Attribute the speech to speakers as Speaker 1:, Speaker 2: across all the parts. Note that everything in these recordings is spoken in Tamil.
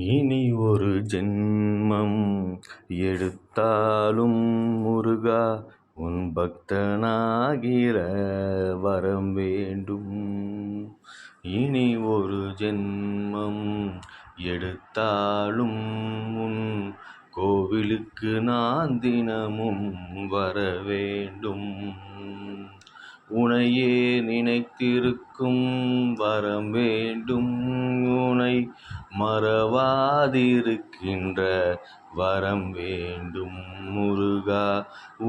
Speaker 1: இனி ஒரு ஜென்மம் எடுத்தாலும் முருகா உன் பக்தனாகிற வரம் வேண்டும். இனி ஒரு ஜென்மம் எடுத்தாலும் உன் கோவிலுக்கு நான் தினமும் வர வேண்டும். உனையே நினைத்திருக்கும் வரம் வேண்டும். உனை மறவாதிருக்கின்ற வரம் வேண்டும் முருகா.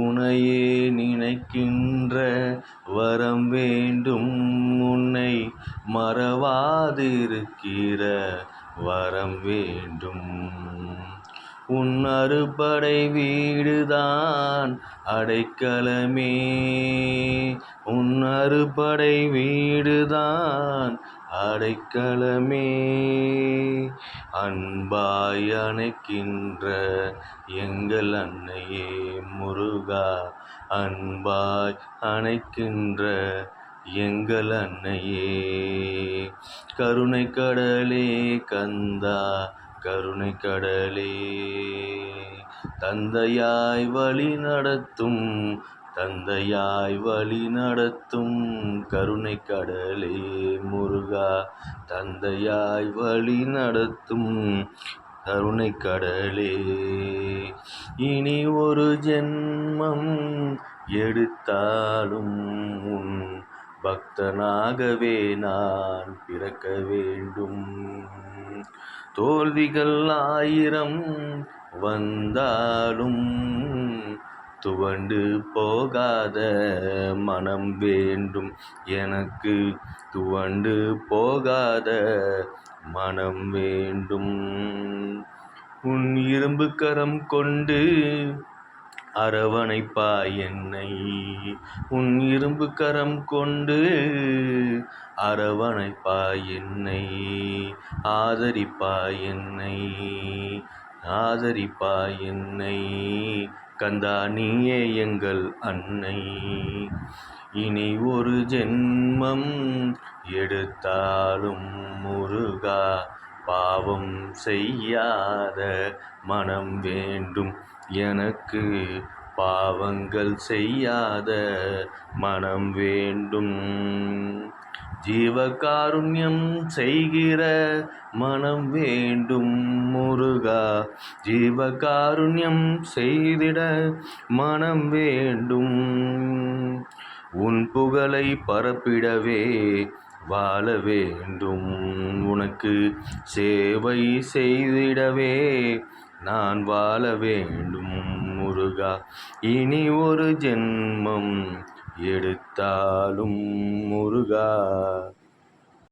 Speaker 1: உனையே நினைக்கின்ற வரம் வேண்டும். உன்னை மறவாதிருக்கிற வரம் வேண்டும். உன் அறுபடை வீடுதான் அடைக்கலமே. உன் அறுபடை வீடுதான் அடைக்கலமே. அன்பாய் அணைக்கின்ற எங்கள் அன்னையே முருகா. அன்பாய் அணைக்கின்ற எங்கள் அன்னையே. கருணை கடலே கந்தா கருணை கடலே. தந்தையாய் வழி நடத்தும் தந்தையாய் வழி நடத்தும் கருணை கடலே முருகா. தந்தையாய் வழி நடத்தும் கருணை கடலே. இனி ஒரு ஜென்மம் எடுத்தாலும் உன் பக்தனாகவே நான் பிறக்க வேண்டும். தோல்விகள் 1000 வந்தாலும் துவண்டு போகாத மனம் வேண்டும் எனக்கு. துவண்டு போகாத மனம் வேண்டும். உன் இரும்பு கரம் கொண்டு அரவணைப்பாய் என்னை. உன் இரும்பு கரம் கொண்டு அரவணைப்பாய் என்னை. ஆதரிப்பாய் என்னை ஆதரிப்பாய் என்னை. கந்தா நீயே எங்கள் அன்னை. இனி ஒரு ஜென்மம் எடுத்தாலும் முருகா பாவம் செய்யாத மனம் வேண்டும் எனக்கு. பாவங்கள் செய்யாத மனம் வேண்டும். ஜீவகாருண்யம் செய்கிற மனம் வேண்டும் முருகா. ஜீவகாருண்யம் செய்திட மனம் வேண்டும். உன் புகழை பரப்பிடவே வாழ வேண்டும். உனக்கு சேவை செய்திடவே நான் வாழ வேண்டும் முருகா. இனி ஒரு ஜென்மம் எடுத்தாலும் முருகா.